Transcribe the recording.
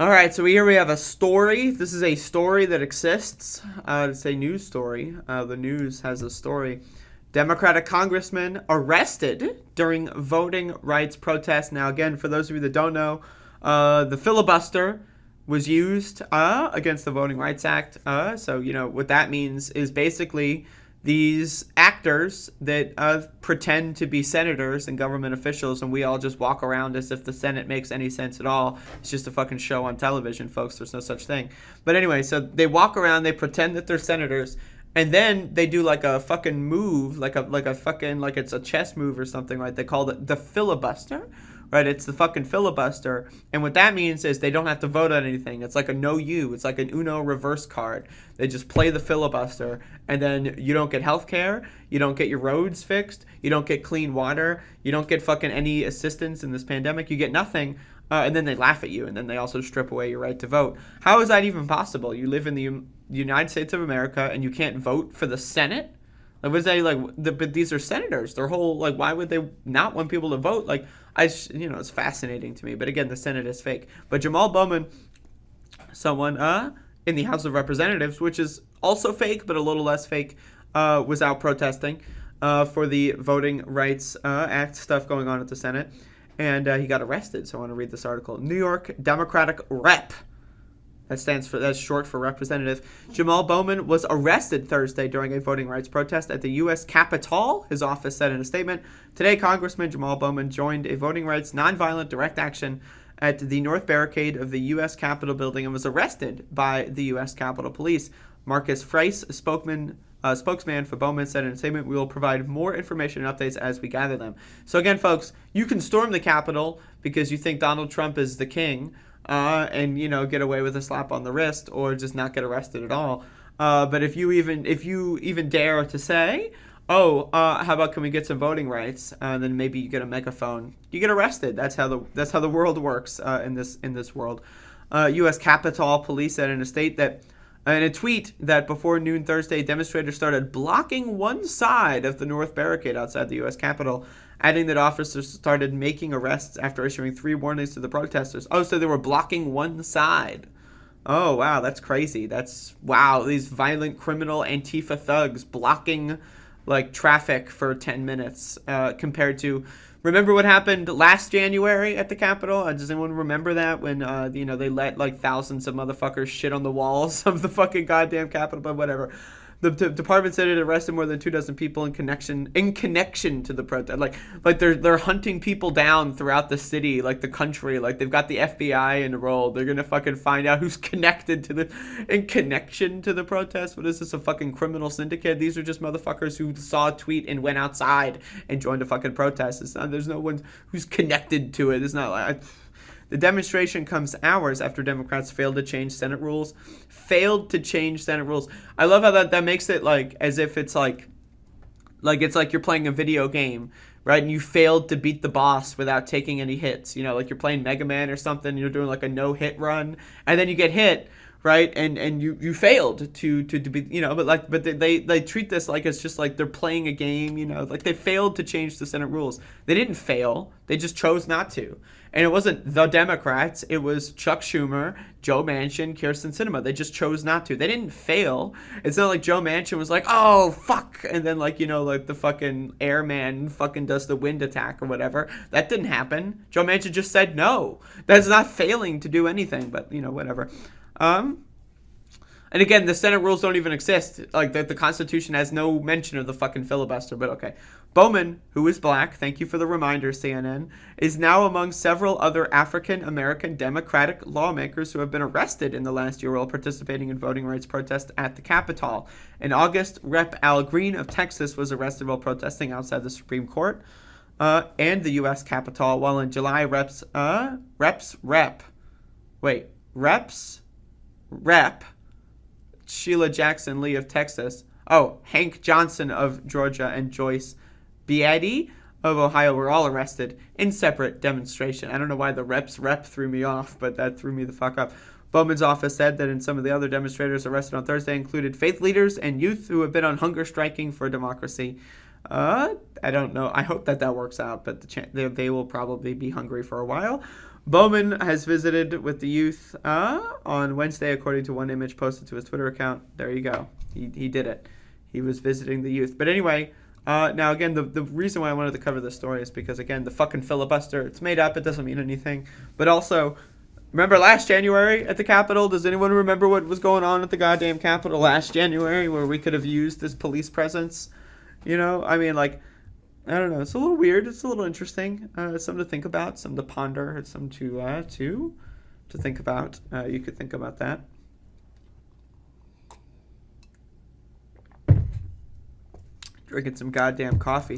All right, so here we have a story. This is a story that exists. It's a news story. The news has a story. Democratic congressman arrested during voting rights protest. Now, again, for those of you that don't know, the filibuster was used against the Voting Rights Act. So, what that means is basically these actors that pretend to be senators and government officials, and we all just walk around as if the Senate makes any sense at all. It's just a fucking show on television, folks. There's no such thing. But anyway, so they walk around, they pretend that they're senators, and then they do like a fucking move, like it's a chess move or something, right? They call it the filibuster. Right, it's the fucking filibuster, and what that means is they don't have to vote on anything. It's like a no you. It's like an Uno reverse card. They just play the filibuster, and then you don't get health care, you don't get your roads fixed, you don't get clean water, you don't get fucking any assistance in this pandemic, you get nothing, and then they laugh at you, and then they also strip away your right to vote. How is that even possible? You live in the United States of America, and you can't vote for the Senate? Like, was they like? But these are senators. Their whole like, why would they not want people to vote? Like, it's fascinating to me. But again, the Senate is fake. But Jamaal Bowman, someone in the House of Representatives, which is also fake, but a little less fake, was out protesting for the Voting Rights Act stuff going on at the Senate, and he got arrested. So I want to read this article. New York Democratic Rep. That's short for representative. Jamaal Bowman was arrested Thursday during a voting rights protest at the U.S. Capitol, his office said in a statement. Today, Congressman Jamaal Bowman joined a voting rights nonviolent direct action at the North Barricade of the U.S. Capitol building and was arrested by the U.S. Capitol Police. Marcus Friess, spokesman for Bowman, said in a statement, "We will provide more information and updates as we gather them." So again, folks, you can storm the Capitol because you think Donald Trump is the king. And get away with a slap on the wrist or just not get arrested at all. But if you even dare to say, how about can we get some voting rights? Then maybe you get a megaphone. You get arrested. That's how the world works in this world. U.S. Capitol Police said in a tweet that before noon Thursday, demonstrators started blocking one side of the North Barricade outside the U.S. Capitol, adding that officers started making arrests after issuing 3 warnings to the protesters. Oh, so they were blocking one side. Oh, wow, that's crazy. Wow, these violent criminal Antifa thugs blocking, traffic for 10 minutes compared to... Remember what happened last January at the Capitol? Does anyone remember that when, they let, thousands of motherfuckers shit on the walls of the fucking goddamn Capitol? But whatever. The department said it arrested more than 24 people in connection to the protest. Like they're hunting people down throughout the city, like the country. Like they've got the FBI enrolled. They're gonna fucking find out who's in connection to the protest. What is this, a fucking criminal syndicate? These are just motherfuckers who saw a tweet and went outside and joined a fucking protest. There's no one who's connected to it. It's not like... The demonstration comes hours after Democrats failed to change Senate rules. I love how that makes it as if it's like it's like you're playing a video game, right? And you failed to beat the boss without taking any hits. Like you're playing Mega Man or something. And you're doing like a no-hit run, and then you get hit, right? And you failed to be, but they treat this like it's just like they're playing a game, like they failed to change the Senate rules. They didn't fail. They just chose not to. And it wasn't the Democrats. It was Chuck Schumer, Joe Manchin, Kyrsten Sinema. They just chose not to. They didn't fail. It's not like Joe Manchin was like, oh, fuck. And then the fucking airman fucking does the wind attack or whatever. That didn't happen. Joe Manchin just said no. That's not failing to do anything, but, whatever. And again, the Senate rules don't even exist. The Constitution has no mention of the fucking filibuster, but okay. Bowman, who is black, thank you for the reminder, CNN, is now among several other African-American Democratic lawmakers who have been arrested in the last year while participating in voting rights protests at the Capitol. In August, Rep. Al Green of Texas was arrested while protesting outside the Supreme Court and the U.S. Capitol, while in July, Rep. Sheila Jackson Lee of Texas, Hank Johnson of Georgia, and Joyce Beatty of Ohio were all arrested in separate demonstration. I don't know why the rep threw me off, but that threw me the fuck up. Bowman's office said that in some of the other demonstrators arrested on Thursday included faith leaders and youth who have been on hunger striking for democracy. I don't know. I hope that works out, but they will probably be hungry for a while. Bowman has visited with the youth on Wednesday, according to one image posted to his Twitter account. There you go. He did it. He was visiting the youth. But anyway, now again, the reason why I wanted to cover this story is because, again, the fucking filibuster, it's made up. It doesn't mean anything. But also, remember last January at the Capitol? Does anyone remember what was going on at the goddamn Capitol last January where we could have used this police presence? You know, I mean, like, I don't know. It's a little weird. It's a little interesting. It's something to think about, something to ponder. It's something to think about. You could think about that. Drinking some goddamn coffee.